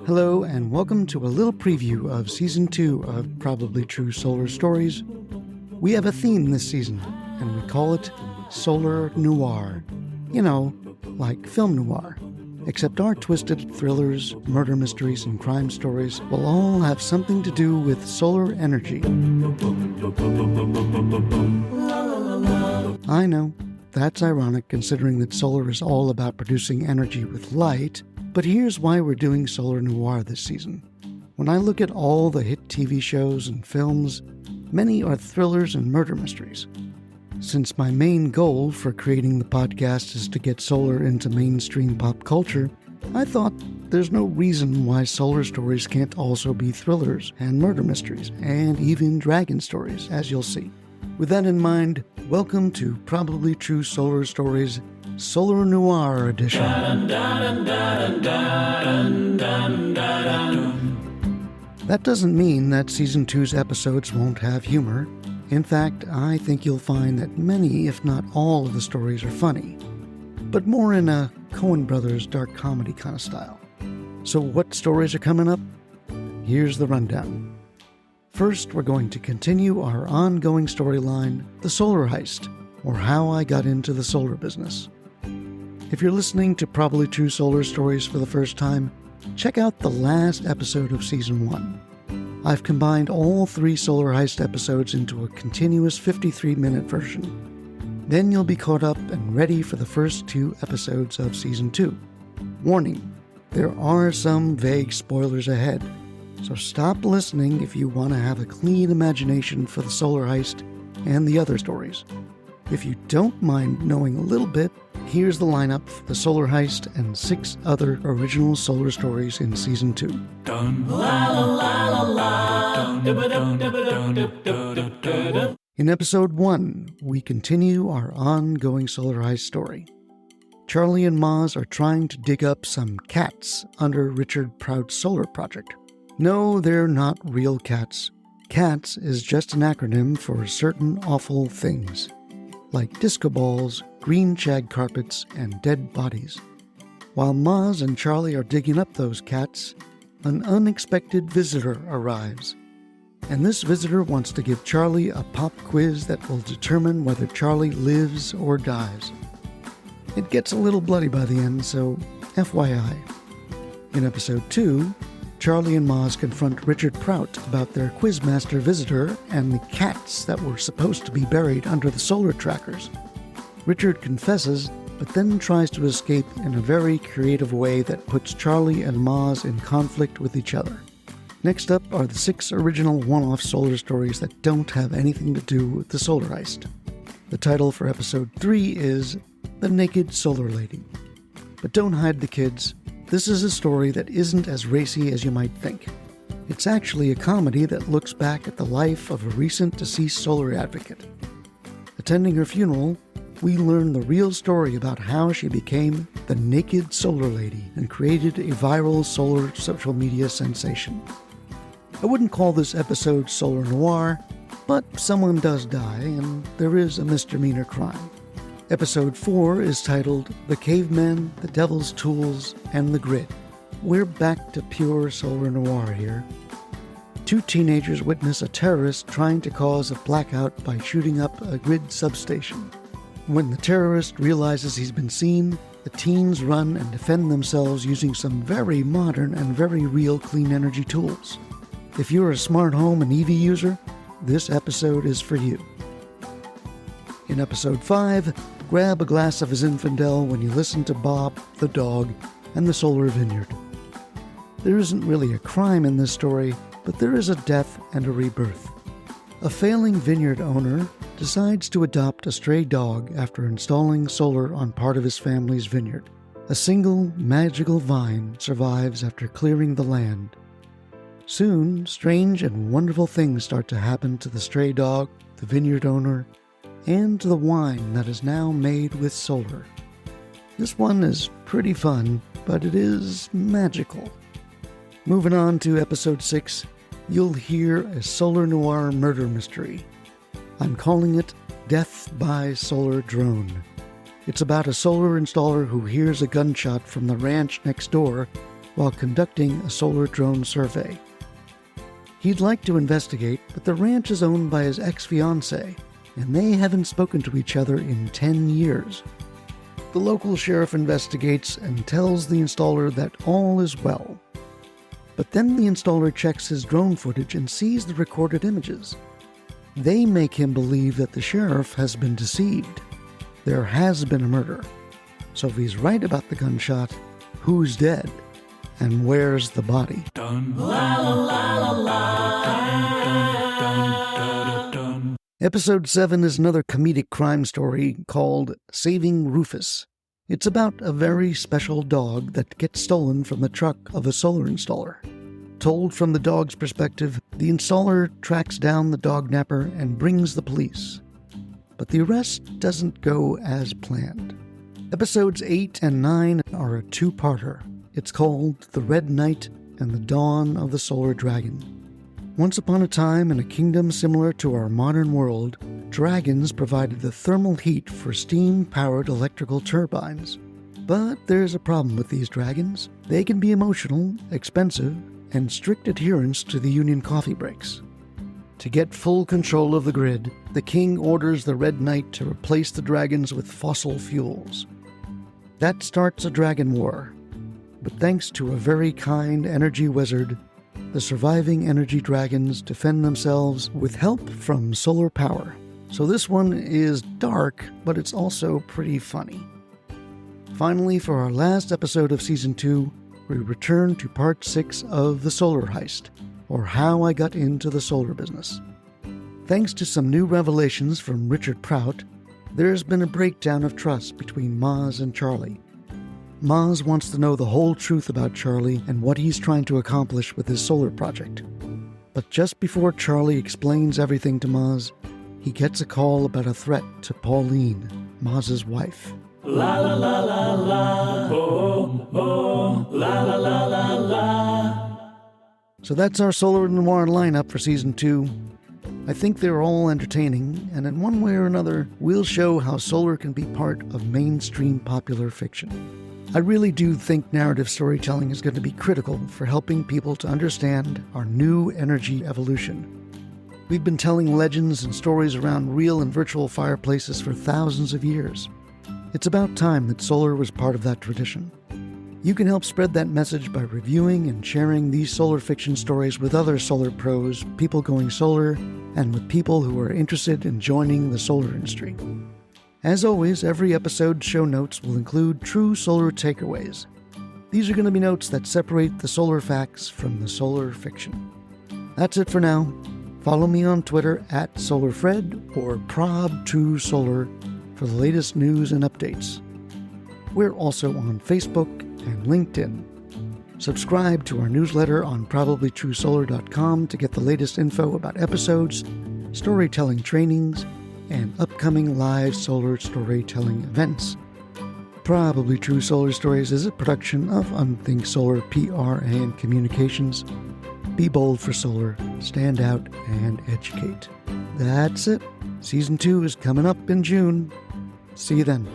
Hello, and welcome to a little preview of Season 2 of Probably True Solar Stories. We have a theme this season, and we call it Solar Noir. You know, like film noir. Except our twisted thrillers, murder mysteries, and crime stories will all have something to do with solar energy. I know, that's ironic considering that solar is all about producing energy with light, but here's why we're doing Solar Noir this season. When I look at all the hit TV shows and films, many are thrillers and murder mysteries. Since my main goal for creating the podcast is to get solar into mainstream pop culture, I thought there's no reason why solar stories can't also be thrillers and murder mysteries, and even dragon stories, as you'll see. With that in mind, welcome to Probably True Solar Stories Solar Noir Edition. That doesn't mean that Season 2's episodes won't have humor. In fact, I think you'll find that many, if not all, of the stories are funny, but more in a Coen Brothers dark comedy kind of style. So what stories are coming up? Here's the rundown. First, we're going to continue our ongoing storyline, The Solar Heist, or How I Got Into the Solar Business. If you're listening to Probably True Solar Stories for the first time, check out the last episode of Season 1. I've combined all 3 Solar Heist episodes into a continuous 53-minute version. Then you'll be caught up and ready for the first 2 episodes of Season 2. Warning, there are some vague spoilers ahead, so stop listening if you want to have a clean imagination for the Solar Heist and the other stories. If you don't mind knowing a little bit, here's the lineup for the Solar Heist and 6 other original solar stories in Season 2. In Episode 1, we continue our ongoing Solar Heist story. Charlie and Maz are trying to dig up some cats under Richard Prout's solar project. No, they're not real cats. CATS is just an acronym for certain awful things, like disco balls, green shag carpets, and dead bodies. While Maz and Charlie are digging up those cats, an unexpected visitor arrives. And this visitor wants to give Charlie a pop quiz that will determine whether Charlie lives or dies. It gets a little bloody by the end, so FYI. In Episode 2, Charlie and Maz confront Richard Prout about their quizmaster visitor and the cats that were supposed to be buried under the solar trackers. Richard confesses, but then tries to escape in a very creative way that puts Charlie and Maz in conflict with each other. Next up are the 6 original one-off solar stories that don't have anything to do with the Solar Heist. The title for Episode 3 is The Naked Solar Lady. But don't hide the kids. This is a story that isn't as racy as you might think. It's actually a comedy that looks back at the life of a recent deceased solar advocate. Attending her funeral, we learn the real story about how she became the Naked Solar Lady and created a viral solar social media sensation. I wouldn't call this episode Solar Noir, but someone does die and there is a misdemeanor crime. Episode 4 is titled The Cavemen, the Devil's Tools, and the Grid. We're back to pure Solar Noir here. 2 teenagers witness a terrorist trying to cause a blackout by shooting up a grid substation. When the terrorist realizes he's been seen, the teens run and defend themselves using some very modern and very real clean energy tools. If you're a smart home and EV user, this episode is for you. In Episode 5, grab a glass of Zinfandel when you listen to Bob, the dog, and the solar vineyard. There isn't really a crime in this story, but there is a death and a rebirth. A failing vineyard owner decides to adopt a stray dog after installing solar on part of his family's vineyard. A single magical vine survives after clearing the land. Soon, strange and wonderful things start to happen to the stray dog, the vineyard owner, and to the wine that is now made with solar. This one is pretty fun, but it is magical. Moving on to Episode 6, you'll hear a Solar Noir murder mystery. I'm calling it Death by Solar Drone. It's about a solar installer who hears a gunshot from the ranch next door while conducting a solar drone survey. He'd like to investigate, but the ranch is owned by his ex-fiancée, and they haven't spoken to each other in 10 years. The local sheriff investigates and tells the installer that all is well. But then the installer checks his drone footage and sees the recorded images. They make him believe that the sheriff has been deceived. There has been a murder. So if he's right about the gunshot, who's dead? And where's the body? Dun, la, la, la, la, dun, dun, dun. Episode 7 is another comedic crime story called Saving Rufus. It's about a very special dog that gets stolen from the truck of a solar installer. Told from the dog's perspective, the installer tracks down the dog napper and brings the police. But the arrest doesn't go as planned. Episodes 8 and 9 are a two-parter. It's called The Red Knight and the Dawn of the Solar Dragon. Once upon a time, in a kingdom similar to our modern world, dragons provided the thermal heat for steam-powered electrical turbines. But there's a problem with these dragons. They can be emotional, expensive, and strict adherence to the union coffee breaks. To get full control of the grid, the king orders the Red Knight to replace the dragons with fossil fuels. That starts a dragon war. But thanks to a very kind energy wizard, the surviving energy dragons defend themselves with help from solar power. So this one is dark, but it's also pretty funny. Finally, for our last episode of Season 2, we return to Part 6 of The Solar Heist, or How I Got Into the Solar Business. Thanks to some new revelations from Richard Prout, there's been a breakdown of trust between Maz and Charlie. Maz wants to know the whole truth about Charlie and what he's trying to accomplish with his solar project. But just before Charlie explains everything to Maz, he gets a call about a threat to Pauline, Maz's wife. La la la la la, oh, oh, la la la la la. So that's our Solar Noir lineup for Season 2. I think they're all entertaining, and in one way or another, we'll show how solar can be part of mainstream popular fiction. I really do think narrative storytelling is going to be critical for helping people to understand our new energy evolution. We've been telling legends and stories around real and virtual fireplaces for thousands of years. It's about time that solar was part of that tradition. You can help spread that message by reviewing and sharing these solar fiction stories with other solar pros, people going solar, and with people who are interested in joining the solar industry. As always, every episode's show notes will include true solar takeaways. These are going to be notes that separate the solar facts from the solar fiction. That's it for now. Follow me on Twitter at SolarFred or Prob2Solar for the latest news and updates. We're also on Facebook and LinkedIn. Subscribe to our newsletter on probablytruesolar.com to get the latest info about episodes, storytelling trainings, and upcoming live solar storytelling events. Probably True Solar Stories is a production of Unthink Solar PR and Communications. Be bold for solar, stand out, and educate. That's it. Season 2 is coming up in June. See you then.